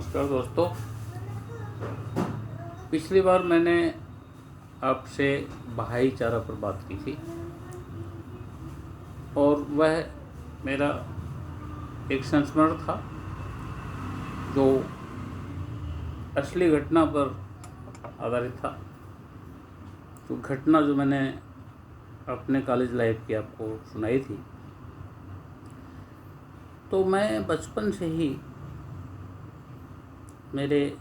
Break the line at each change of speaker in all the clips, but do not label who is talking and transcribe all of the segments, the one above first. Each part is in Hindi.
नमस्कार दोस्तों। पिछली बार मैंने आपसे भाईचारा पर बात की थी और वह मेरा एक संस्मरण था जो असली घटना पर आधारित था। जो घटना जो मैंने अपने कॉलेज लाइफ की आपको सुनाई थी, तो मैं बचपन से ही मेरे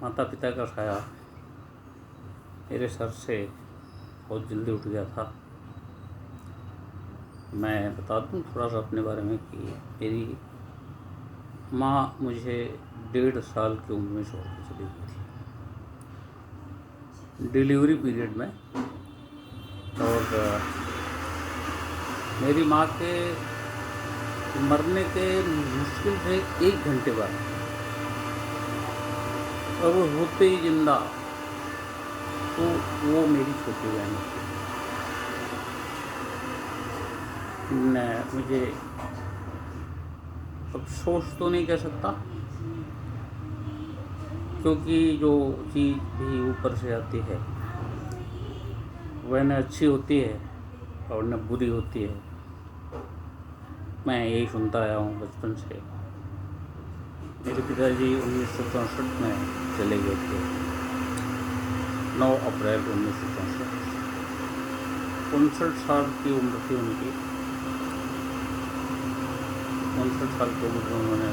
माता पिता का साया मेरे सर से बहुत जल्दी उठ गया था। मैं बता दूं थोड़ा सा अपने बारे में कि मेरी माँ मुझे 1.5 साल की उम्र में छोड़ के चली गई थी, डिलीवरी पीरियड में। और मेरी माँ के मरने के मुश्किल से 1 घंटे बाद और वो होते ही जिंदा, तो वो मेरी छोटी बहन थी। मुझे अफसोस तो नहीं कह सकता, क्योंकि जो चीज़ भी ऊपर से आती है वह न अच्छी होती है और न बुरी होती है। मैं यही सुनता आया हूँ बचपन से। मेरे पिताजी 1964 में चले गए थे, 9 अप्रैल 1964। 59 साल की उम्र थी उनकी। 59 साल की उम्र में उन्होंने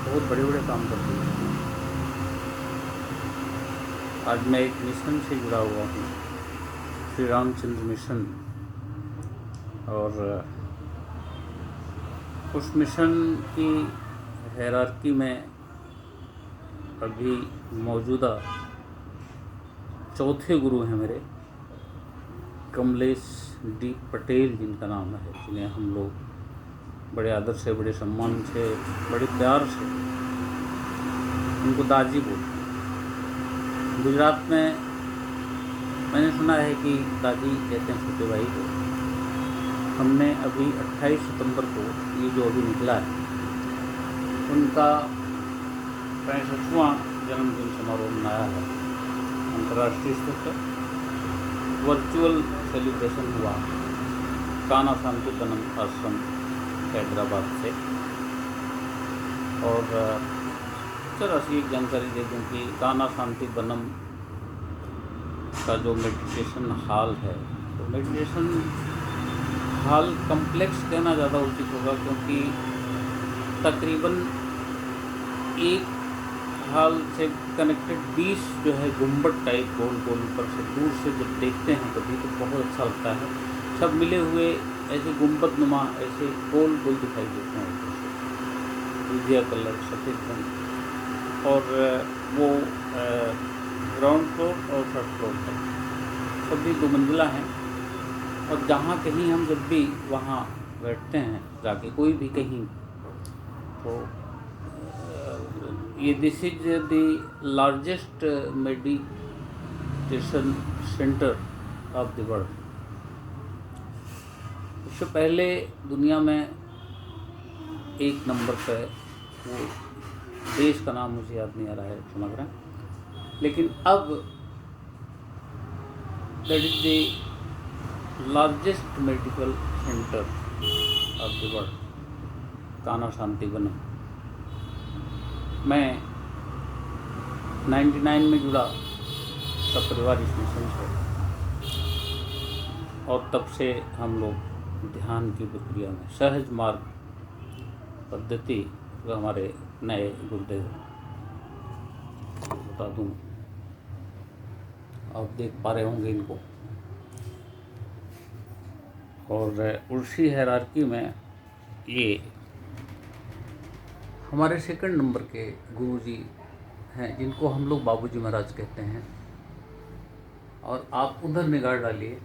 बहुत बड़े बड़े काम कर दिए। आज मैं एक मिशन से जुड़ा हुआ हूँ, श्री रामचंद्र मिशन, और उस मिशन की हायरार्की में अभी मौजूदा चौथे गुरु हैं मेरे, कमलेश डी पटेल जिनका नाम है, जिन्हें हम लोग बड़े आदर से, बड़े सम्मान से, बड़े प्यार से उनको दाजी बोलते हैं। गुजरात में मैंने सुना है कि दादी कहते हैं छोटे भाई को। हमने अभी 28 सितंबर को ये जो अभी निकला है उनका 65वां जन्मदिन समारोह मनाया है। अंतर्राष्ट्रीय स्तर पर वर्चुअल सेलिब्रेशन हुआ कान्हा शांतिवनम आश्रम हैदराबाद से। और जरा सी एक जानकारी दे दूँ कि कान्हा शांतिवनम का जो मेडिटेशन हॉल है, तो मेडिटेशन हॉल कम्प्लेक्स कहना ज़्यादा उचित होगा, क्योंकि तकरीबन एक हॉल से कनेक्टेड 20 जो है गुम्बद टाइप गोल गोल ऊपर से दूर से जब देखते हैं कभी तो बहुत अच्छा लगता है। सब मिले हुए ऐसे गुम्बद नुमा ऐसे गोल गोल दिखाई देते हैं ऊपर से, दूधिया कलर, सफ़ेद रंग। और वो ग्राउंड फ्लोर और 3rd फ्लोर तक सभी 2 मंजिला हैं। और जहाँ कहीं हम जब भी वहाँ बैठते हैं जाके, कोई भी कहीं, तो ये this is the largest meditation centre of the world. इससे पहले दुनिया में 1 नंबर पर, वो देश का नाम मुझे याद नहीं आ रहा है, क्षमा करें, लेकिन अब that is the largest medical centre of the world, Kanha Shantivanam. मैं 99 में जुड़ा सपरिवार इस मिशन से, और तब से हम लोग ध्यान की प्रक्रिया में सहज मार्ग पद्धति, जो हमारे नए गुरुदेव बता दूँ, आप देख पा रहे होंगे इनको। और उसी हायरार्की में ये हमारे 2nd नंबर के गुरुजी हैं, जिनको हम लोग बाबूजी महाराज कहते हैं। और आप उधर निगाह डालिए,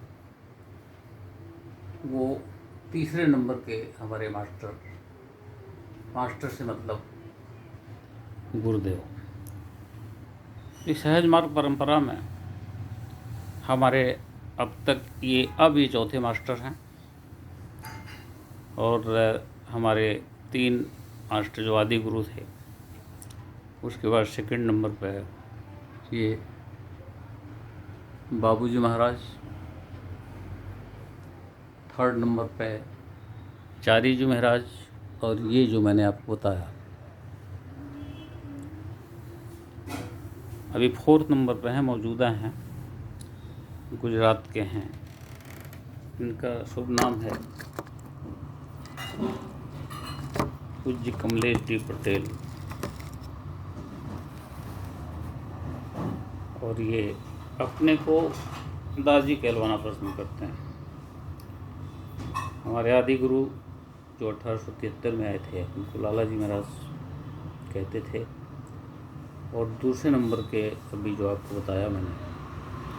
वो 3रे नंबर के हमारे मास्टर से मतलब गुरुदेव। इस सहज मार्ग परंपरा में हमारे अब तक ये चौथे मास्टर हैं। और हमारे 3 मास्टर जो आदि गुरु थे, उसके बाद सेकंड नंबर पे है ये बाबूजी महाराज, थर्ड नंबर पे है चारी जी महाराज, और ये जो मैंने आपको बताया अभी फोर्थ नंबर पे हैं, मौजूदा हैं, गुजरात के हैं। इनका शुभ नाम है पूज्य कमलेश जी पटेल, और ये अपने को दादाजी कहलवाना पसंद करते हैं। हमारे आदि गुरु जो 1873 में आए थे उनको लाला जी महाराज कहते थे। और दूसरे नंबर के अभी जो आपको बताया मैंने,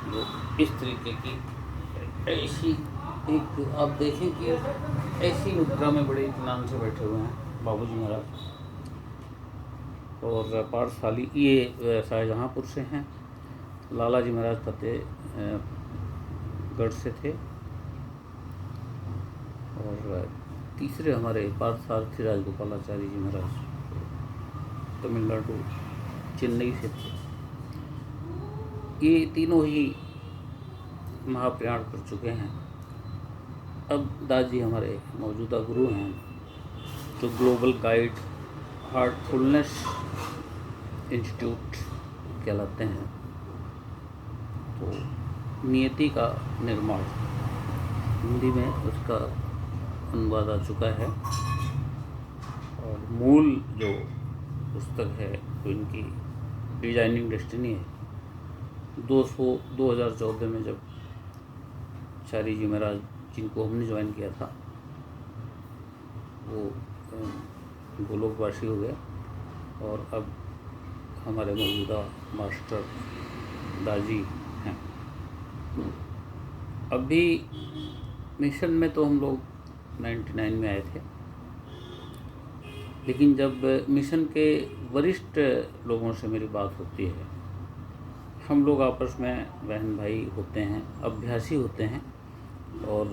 वो इस तरीके की ऐसी एक आप देखें कि ऐसी मुद्रा में बड़े इत्मीनान से बैठे हुए हैं बाबूजी महाराज। और पाठशाली ये शाहजहाँपुर से हैं, लाला जी महाराज फतेहगढ़ से थे। और तीसरे हमारे पार्थसारथी राजगोपालाचारी जी महाराज तमिलनाडु चेन्नई से थे। ये तीनों ही महाप्रयाण कर चुके हैं। अब दादाजी हमारे मौजूदा गुरु हैं जो ग्लोबल गाइड हार्टफुलनेस इंस्टीट्यूट कहलाते हैं। तो नियति का निर्माण हिंदी में उसका अनुवाद आ चुका है, और मूल जो पुस्तक है तो इनकी डिजाइनिंग डेस्टिनी है। 2014 में जब चारी जी महाराज जिनको हमने ज्वाइन किया था वो गोलोकवासी हो गए, और अब हमारे मौजूदा मास्टर दाजी हैं। अभी मिशन में तो हम लोग 99 में आए थे, लेकिन जब मिशन के वरिष्ठ लोगों से मेरी बात होती है, हम लोग आपस में बहन भाई होते हैं, अभ्यासी होते हैं। और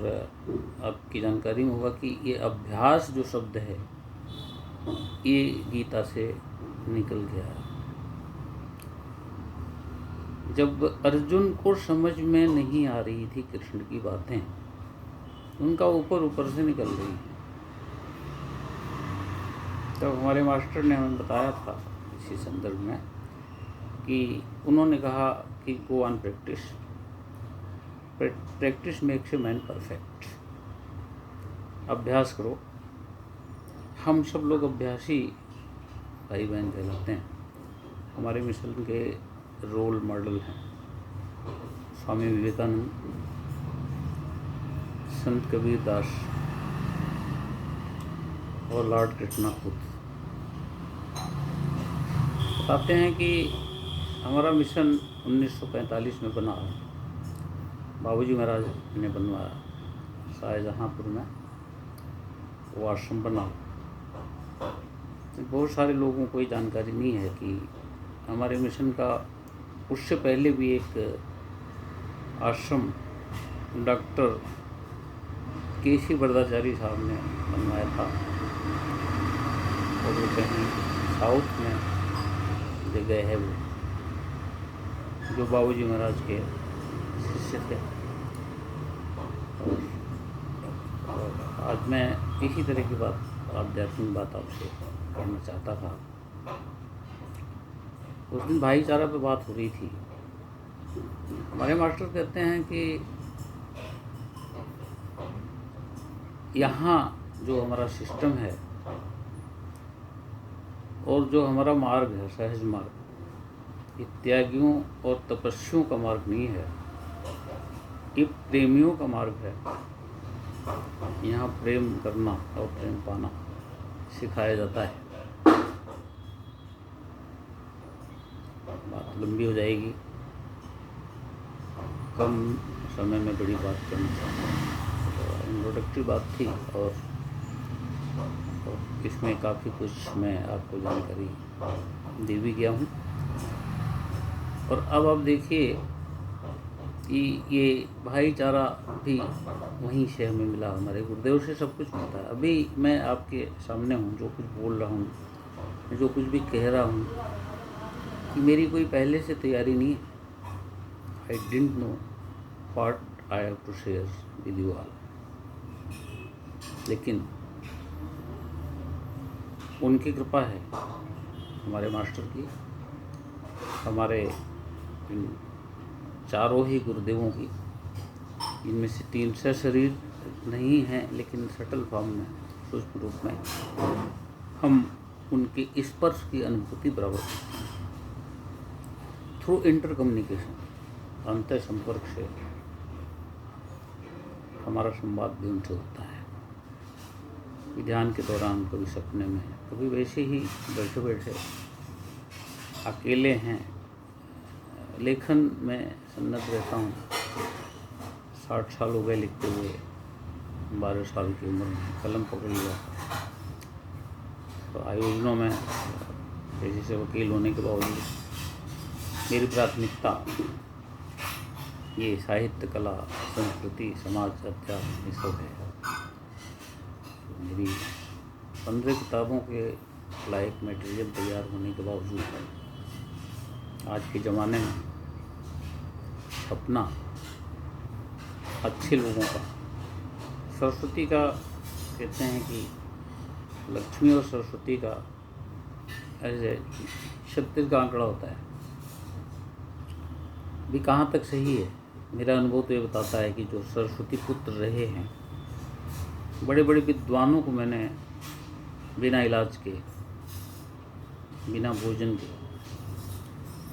आपकी जानकारी में होगा कि ये अभ्यास जो शब्द है ये गीता से निकल गया है। जब अर्जुन को समझ में नहीं आ रही थी कृष्ण की बातें, उनका ऊपर ऊपर से निकल रही है। तो हमारे मास्टर ने हमें बताया था इसी संदर्भ में कि उन्होंने कहा कि go on practice, practice makes a man perfect. अभ्यास करो। हम सब लोग अभ्यासी भाई बहन कहलाते हैं। हमारे मिशन के रोल मॉडल हैं स्वामी विवेकानंद, संत कबीर दास और लॉर्ड कृष्णा खुद। बताते हैं कि हमारा मिशन 1945 में बना, बाबूजी महाराज ने बनवाया शाहजहाँपुर में, वो आश्रम बना। बहुत सारे लोगों को ये जानकारी नहीं है कि हमारे मिशन का उससे पहले भी एक आश्रम डॉक्टर केसी वरदाचारी साहब ने बनवाया था, और वो कहीं साउथ में जगह है वो, जो बाबूजी महाराज के शिष्य थे। और आज मैं इसी तरह की बात, आध्यात्मिक बात आपसे करना चाहता था। उस दिन भाईचारा पे बात हो रही थी। हमारे मास्टर कहते हैं कि यहाँ जो हमारा सिस्टम है और जो हमारा मार्ग है, सहज मार्ग, ये त्यागियों और तपस्वियों का मार्ग नहीं है, ये प्रेमियों का मार्ग है। यहाँ प्रेम करना और प्रेम पाना सिखाया जाता है। बात लंबी हो जाएगी, कम समय में बड़ी बात करना चाहता हूँ। तो इंट्रोडक्टरी बात थी, और इसमें काफ़ी कुछ मैं आपको जानकारी दे भी गया हूँ। और अब आप देखिए कि ये भाईचारा भी वहीं से हमें मिला, हमारे गुरुदेव से सब कुछ मिलता है। अभी मैं आपके सामने हूँ, जो कुछ बोल रहा हूँ, जो कुछ भी कह रहा हूँ, कि मेरी कोई पहले से तैयारी नहीं है। I didn't know what I have to share with you all, लेकिन उनकी कृपा है, हमारे मास्टर की, हमारे इन चारों ही गुरुदेवों की, इनमें से 3 से शरीर नहीं हैं लेकिन सटल फॉर्म में, सूक्ष्म रूप में हम उनके स्पर्श की अनुभूति बराबर करते हैं थ्रू इंटर कम्युनिकेशन। अंतः संपर्क से हमारा संवाद भी उनसे होता है, ध्यान के दौरान, कभी सपने में, कभी वैसे ही बैठे बैठे अकेले हैं। लेखन में सन्नद्ध रहता हूँ, 60 साल हो गए लिखते हुए, 12 साल की उम्र में कलम पकड़ लिया। तो आयोजनों में पेशे से वकील होने के बावजूद मेरी प्राथमिकता ये साहित्य, कला, संस्कृति, समाज, अध्यात्म ये सब है। मेरी 15 किताबों के लायक मटेरियल तैयार होने के बावजूद आज के ज़माने में अपना अच्छे लोगों का, सरस्वती का कहते हैं कि लक्ष्मी और सरस्वती का ऐसे 36 का आंकड़ा होता है, भी कहाँ तक सही है। मेरा अनुभव तो ये बताता है कि जो सरस्वती पुत्र रहे हैं, बड़े बड़े विद्वानों को मैंने बिना इलाज के, बिना भोजन के,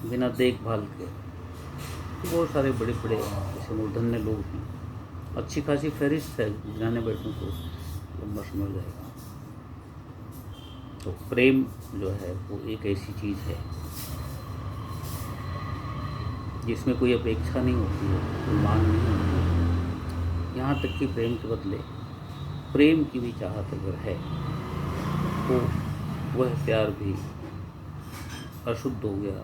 बिना देखभाल के, बहुत सारे बड़े बड़े ऐसे मूर्धन्य लोग हैं, अच्छी खासी फहरिस्त है, गिनाने बैठूं तो लंबा समय हो जाएगा। तो प्रेम जो है वो एक ऐसी चीज़ है जिसमें कोई अपेक्षा नहीं होती है, कोई मांग नहीं होती है। यहाँ तक कि प्रेम के बदले प्रेम की भी चाहत अगर है तो वह प्यार भी अशुद्ध हो गया,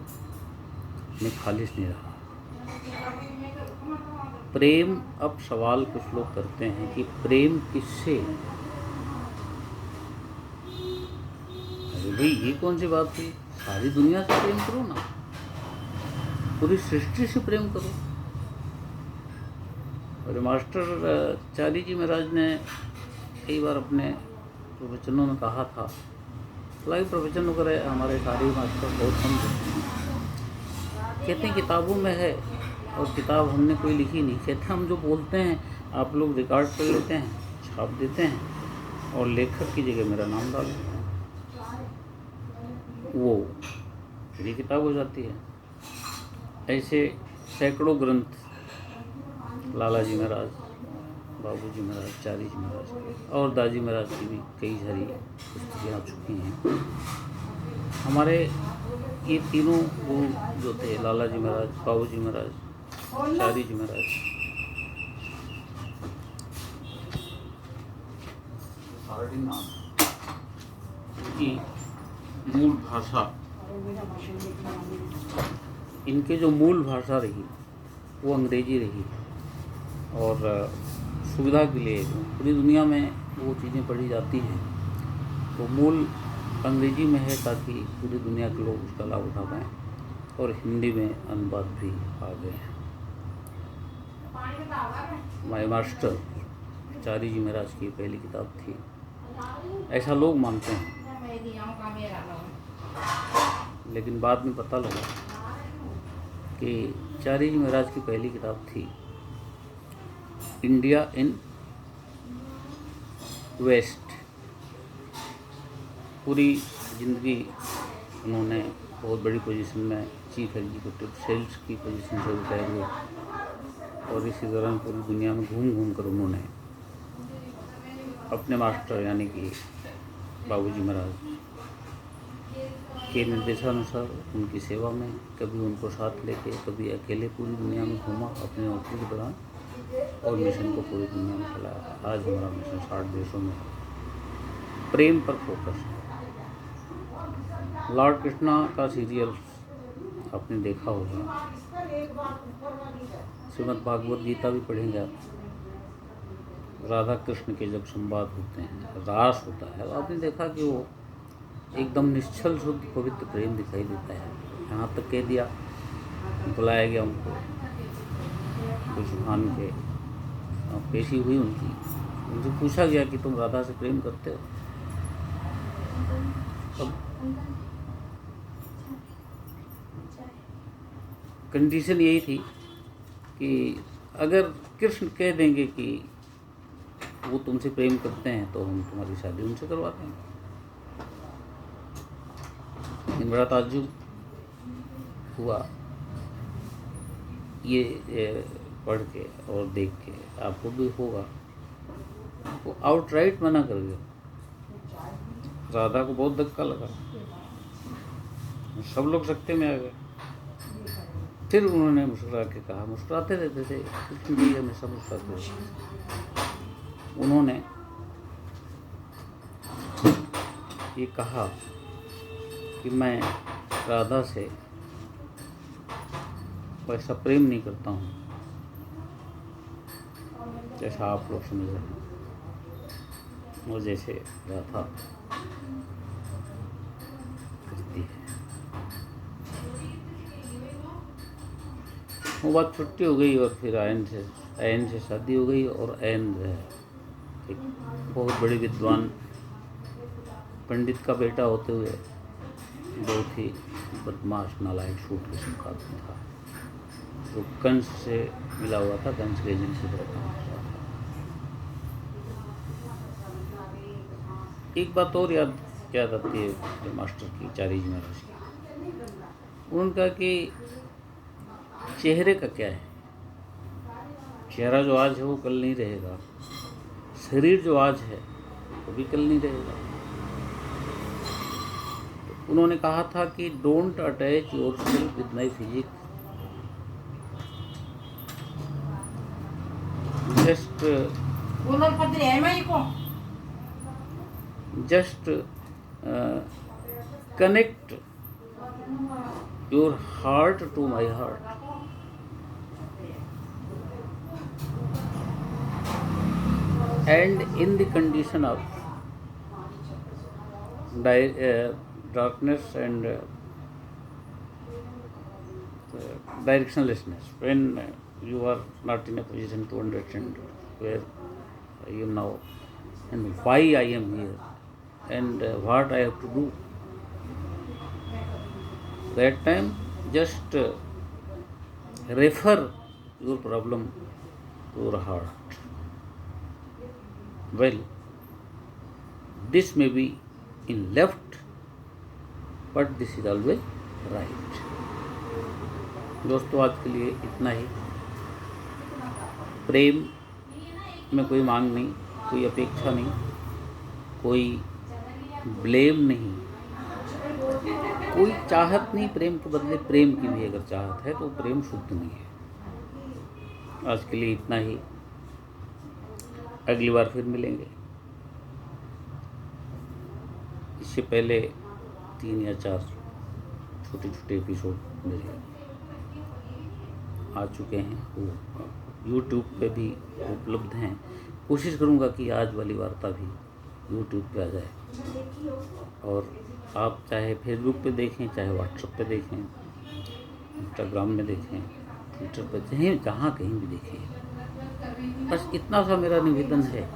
में खालिश नहीं रहा। प्रेम, अब सवाल कुछ लोग करते हैं कि प्रेम किससे? अरे भाई ये कौन सी बात हुई? सारी दुनिया से प्रेम करो ना, पूरी सृष्टि से प्रेम करो। और मास्टर चारी जी महाराज ने कई बार अपने प्रवचनों में कहा था, लाइव प्रवचन वगैरह हमारे सारे मास्टर बहुत कम करते हैं, कहते हैं किताबों में है और किताब हमने कोई लिखी नहीं। कहते हम जो बोलते हैं आप लोग रिकॉर्ड कर लेते हैं, छाप देते हैं और लेखक की जगह मेरा नाम डाल देते हैं, वो मेरी किताब हो जाती है। ऐसे सैकड़ों ग्रंथ लाला जी महाराज, बाबू जी महाराज, चारी जी महाराज और दाजी महाराज की भी कई सारी पुस्तकें आ चुकी हैं। हमारे ये तीनों गुरु जो थे, लाला जी महाराज, बाबू जी महाराज, चारी जी महाराज, की मूल भाषा, इनके जो मूल भाषा रही वो अंग्रेजी रही। और सुविधा के लिए पूरी दुनिया में वो चीज़ें पढ़ी जाती हैं, तो मूल अंग्रेजी में है ताकि पूरी दुनिया के लोग उसका लाभ उठा पाएँ। और हिंदी में अनुवाद भी आ गए हैं। माय मास्टर चारी जी महाराज की पहली किताब थी, ऐसा लोग मानते हैं। लेकिन बाद में पता लगा कि चारी जी महाराज की पहली किताब थी इंडिया इन वेस्ट। पूरी ज़िंदगी उन्होंने बहुत बड़ी पोजीशन में चीफ एग्जीक्यूटिव सेल्स की पोजीशन से रिटायर हुए, और इसी दौरान पूरी दुनिया में घूम घूम कर उन्होंने अपने मास्टर यानी कि बाबूजी महाराज के निर्देशानुसार उनकी सेवा में, कभी उनको साथ लेके, कभी अकेले पूरी दुनिया में घूमा अपने नौकरी के दौरान, और मिशन को पूरी दुनिया में चलाया। आज हमारा मिशन 60 देशों में प्रेम पर फोकस है। लॉर्ड कृष्णा का सीरियल आपने देखा होगा, श्रीमद् भागवत गीता भी पढ़ेंगे आप। राधा कृष्ण के जब संवाद होते हैं, रास होता है, आपने देखा कि वो एकदम निश्चल शुद्ध पवित्र प्रेम दिखाई देता है। यहाँ तक कह दिया, बुलाया गया उनको, ब्रजभान के पेशी हुई उनकी, उनसे पूछा गया कि तुम राधा से प्रेम करते हो। अब कंडीशन यही थी कि अगर कृष्ण कह देंगे कि वो तुमसे प्रेम करते हैं तो हम तुम्हारी शादी उनसे करवा देंगे। लेकिन बड़ा ताज्जुब हुआ ये पढ़ के और देख के, आपको भी होगा। वो आउटराइट मना कर गया। राधा को बहुत धक्का लगा, सब लोग सकते में आ गए। फिर उन्होंने मुस्कुरा के कहा, मुस्कुराते रहते थे कृष्ण जी, हमेशा मुस्कुराते थे। उन्होंने ये कहा कि मैं राधा से वैसा प्रेम नहीं करता हूँ जैसा आप लोग समझ रहे हैं, वो जैसे राधा करती है। वो बात छुट्टी हो गई और फिर आयन से शादी हो गई। और आयन जो है एक बहुत बड़े विद्वान पंडित का बेटा होते हुए बहुत ही बदमाश नालायक शूट किस्म का आदमी था, जो कंस से मिला हुआ था, कंस के एजेंट से काम कर रहा था। एक बात और याद आती है मास्टर की, चारीज महाराज की। उन्होंने कहा कि चेहरे का क्या है, चेहरा जो आज है वो कल नहीं रहेगा, शरीर जो आज है वो भी कल नहीं रहेगा। तो उन्होंने कहा था कि don't attach yourself with my physique, just connect your heart to my heart. And in the condition of darkness and directionlessness, when you are not in a position to understand where I am now and why I am here and what I have to do, that time just refer your problem to your heart. Well, this may be in left, but this is always right. दोस्तों, आज के लिए इतना ही। प्रेम में कोई मांग नहीं, कोई अपेक्षा नहीं, कोई ब्लेम नहीं, कोई चाहत नहीं। प्रेम के बदले प्रेम की भी अगर चाहत है तो प्रेम शुद्ध नहीं है। आज के लिए इतना ही, अगली बार फिर मिलेंगे। इससे पहले 3 या 4 छोटे छोटे एपिसोड मेरे आ चुके हैं, वो यूट्यूब पे भी उपलब्ध हैं। कोशिश करूँगा कि आज वाली वार्ता भी यूट्यूब पे आ जाए, और आप चाहे फेसबुक पे देखें, चाहे व्हाट्सएप पे देखें, इंस्टाग्राम में देखें, ट्विटर पे, चाहे जहाँ कहीं भी देखें। बस इतना सा मेरा निवेदन है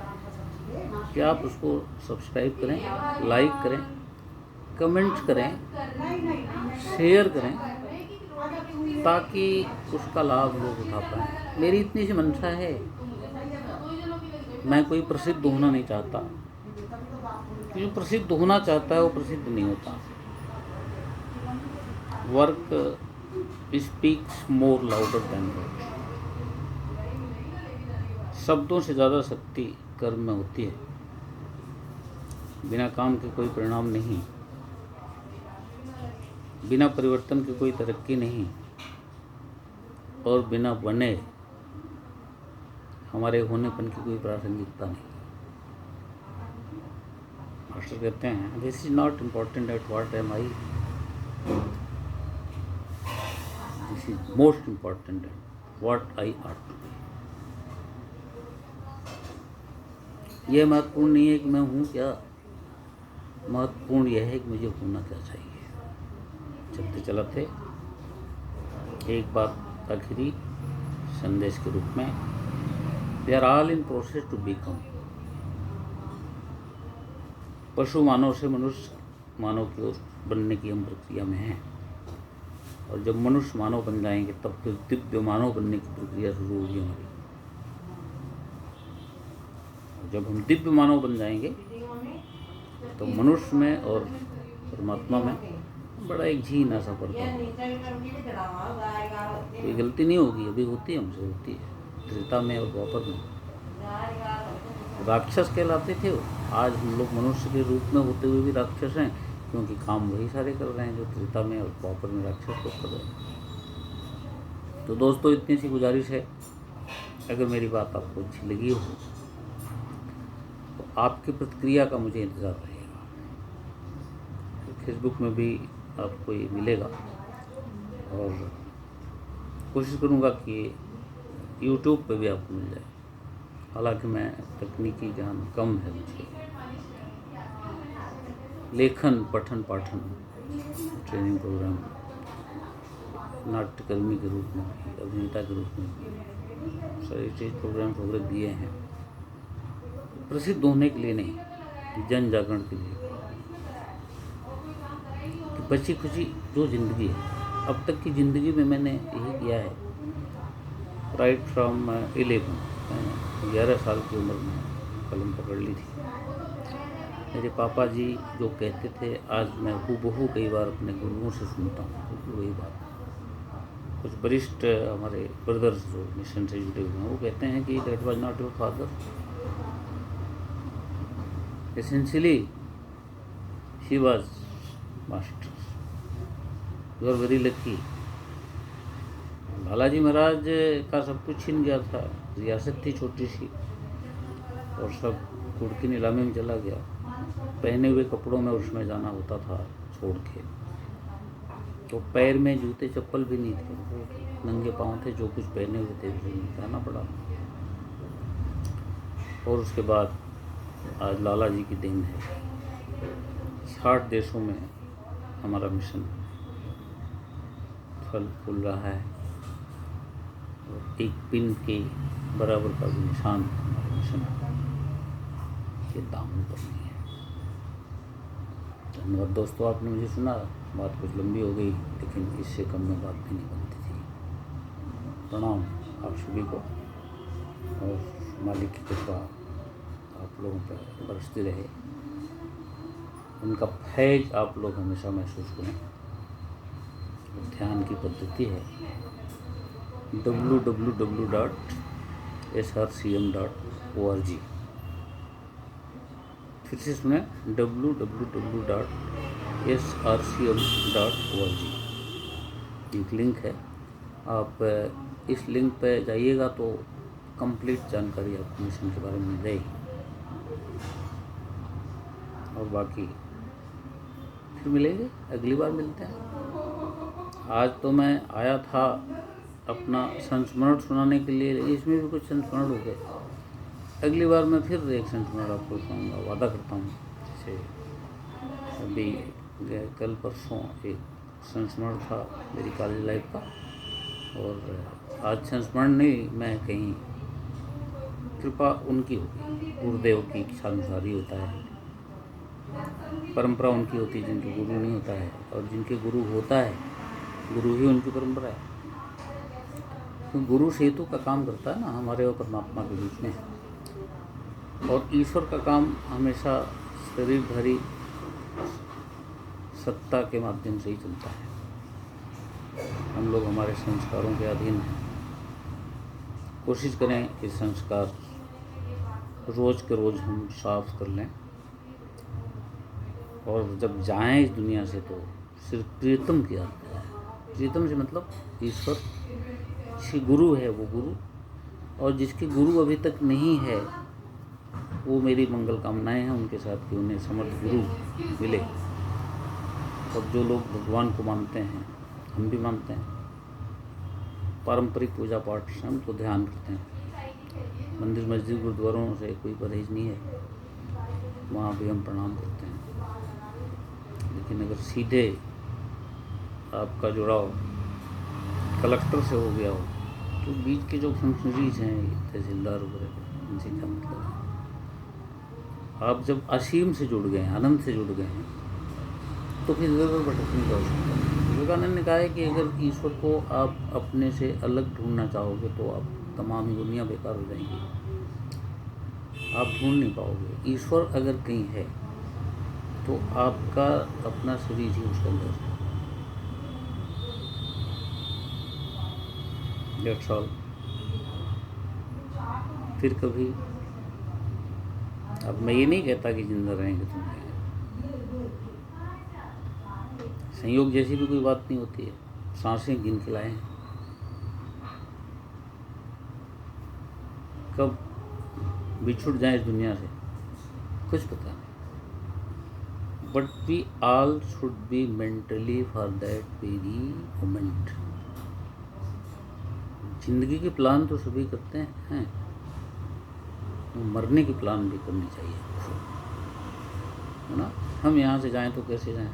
कि आप उसको सब्सक्राइब करें, लाइक करें, कमेंट करें, शेयर करें, ताकि उसका लाभ लोग उठा पाएँ। मेरी इतनी सी मंशा है। मैं कोई प्रसिद्ध होना नहीं चाहता, जो प्रसिद्ध होना चाहता है वो प्रसिद्ध नहीं होता। वर्क स्पीक्स मोर लाउडर देन वर्ड्स। शब्दों से ज़्यादा शक्ति कर्म में होती है। बिना काम के कोई परिणाम नहीं, बिना परिवर्तन के कोई तरक्की नहीं, और बिना बने हमारे होनेपन की कोई प्रासंगिकता नहीं। मास्टर कहते हैं, this is not important at what am I, this is most important at what I ought to be. यह महत्वपूर्ण नहीं है कि मैं हूँ क्या, महत्वपूर्ण यह है कि मुझे होना क्या चाहिए। चलते चलाते एक बात आखिरी संदेश के रूप में, we are all in process to become. पशु मानव से मनुष्य मानव की ओर बनने की हम प्रक्रिया में हैं, और जब मनुष्य मानव बन जाएंगे तब फिर दिव्य मानव बनने की प्रक्रिया शुरू होगी हमारी। जब हम दिव्य मानव बन जाएंगे तो मनुष्य में और परमात्मा में बड़ा एक झीना सा पर्दा होगा। कोई गलती नहीं होगी, अभी होती है, हमसे होती है, त्रेता में और द्वापर में। राक्षस कहलाते थे वो, आज हम लोग मनुष्य के रूप में होते हुए भी राक्षस हैं, क्योंकि काम वही सारे कर रहे हैं जो त्रेता में और द्वापर में राक्षस लोग कर रहे हैं। तो दोस्तों, इतनी सी गुजारिश है, अगर मेरी बात आपको अच्छी लगी हो तो आपकी प्रतिक्रिया का मुझे इंतज़ार रहेगा। फेसबुक में भी आपको ये मिलेगा, और कोशिश करूँगा कि यूट्यूब पे भी आपको मिल जाए। हालांकि मैं तकनीकी ज्ञान कम है मुझे, लेखन पठन पाठन ट्रेनिंग प्रोग्राम, नाट्यकर्मी के रूप में भी, अभिनेता के रूप में भी सारे स्टेज प्रोग्राम वगैरह दिए हैं, प्रसिद्ध होने के लिए नहीं, जन जागरण के लिए, कि बची खुची जो ज़िंदगी है, अब तक की ज़िंदगी में मैंने यही किया है। राइट फ्रॉम 11 साल की उम्र में कलम पकड़ ली थी। मेरे पापा जी जो कहते थे, आज मैं हूबहू कई बार अपने गुरुओं से सुनता हूँ, क्योंकि वही बात। कुछ वरिष्ठ हमारे ब्रदर्स जो मिशन से जुड़े हुए हैं, वो कहते हैं कि that was not your father, essentially he was master, you are very lucky. Balaji Maharaj का सब कुछ छीन गया था, रियासत थी छोटी सी, और सब कुड़ की नीलामी में चला गया। पहने हुए कपड़ों में उसमें जाना होता था छोड़ के, तो पैर में जूते चप्पल भी नहीं थे, वो नंगे पाँव थे, जो कुछ पहने हुए थे उसे पहनना पड़ा। और उसके बाद आज लाला जी की देन है, 60 देशों में हमारा मिशन फल फूल रहा है, और एक पिन के बराबर का भी निशान हमारे मिशन के दामन पर नहीं है। धन्यवाद दोस्तों, आपने मुझे सुना। बात कुछ लंबी हो गई, लेकिन इससे कम में बात भी नहीं बनती थी। प्रणाम आप सभी को, और मालिक की कृपा आप लोगों पर बरसती रहे, उनका फैज आप लोग हमेशा महसूस करें। ध्यान की पद्धति है www.srcm.org, फिर से सुने www.srcm.org। एक लिंक है, आप इस लिंक पे जाइएगा तो कंप्लीट जानकारी आपको मिशन के बारे में मिल जाएगी। और बाकी फिर मिलेंगे, अगली बार मिलते हैं। आज तो मैं आया था अपना संस्मरण सुनाने के लिए, इसमें भी कुछ संस्मरण हो गए। अगली बार मैं फिर एक संस्मरण आपको सुनाऊंगा, वादा करता हूँ। जैसे अभी कल परसों एक संस्मरण था मेरी कॉलेज लाइफ का, और आज संस्मरण नहीं, मैं कहीं कृपा उनकी होगी, गुरुदेव की इच्छा अनुसार ही होता है। परंपरा उनकी होती है जिनके गुरु नहीं होता है, और जिनके गुरु होता है, गुरु ही उनकी परंपरा है। तो गुरु सेतु का काम करता है ना हमारे और परमात्मा के बीच में, और ईश्वर का काम हमेशा शरीरधारी सत्ता के माध्यम से ही चलता है। हम लोग हमारे संस्कारों के अधीन हैं। कोशिश करें कि संस्कार रोज़ के रोज़ हम साफ कर लें, और जब जाएं इस दुनिया से तो सिर्फ प्रीतम किया जाता है। प्रीतम से मतलब ईश्वर, जिसके गुरु है वो गुरु, और जिसके गुरु अभी तक नहीं है वो मेरी मंगल कामनाएं हैं उनके साथ कि उन्हें समर्थ गुरु मिले। और जो लोग भगवान को मानते हैं, हम भी मानते हैं, पारंपरिक पूजा पाठ से हम तो ध्यान करते हैं। मंदिर मस्जिद गुरुद्वारों से कोई परहेज नहीं है, वहाँ भी हम प्रणाम करते हैं। लेकिन अगर सीधे आपका जुड़ाव कलेक्टर से हो गया हो, तो बीच के जो फंक्शनरीज हैं तहसीलदार वगैरह, इनसे क्या मतलब है। आप जब असीम से जुड़ गए हैं, अनंत से जुड़ गए हैं, तो फिर इधर उधर भटकने की आवश्यकता नहीं। विवेकानंद ने कहा है कि अगर ईश्वर को आप अपने से अलग ढूंढना चाहोगे तो आप तमाम ही दुनिया बेकार हो जाएंगी, आप ढूंढ नहीं पाओगे। ईश्वर अगर कहीं है तो आपका अपना शरीर ही उसके अंदर है। That's all। फिर कभी अब मैं ये नहीं कहता कि जिंदा रहेंगे तुम रहेंगे, संयोग जैसी भी कोई बात नहीं होती है। सांसें गिन के लाए हैं, कब बिछुड़ जाए इस दुनिया से कुछ पता नहीं। But we all should be mentally for that very moment. जिंदगी के प्लान तो सभी करते हैं, मरने की प्लान भी करनी चाहिए, है ना। हम यहाँ से जाएं तो कैसे जाएं।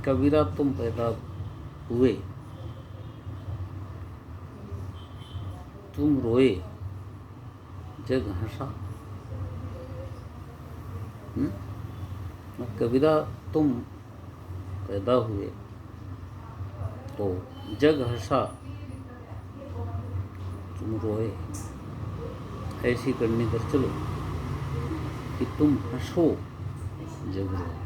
कबीरा तुम पैदा हुए, तुम रोए, जग हंसा। कबीरा तुम पैदा हुए तो जग हंसा, तुम रोए, ऐसी करनी कर चलो कि तुम हंसो जग रोए।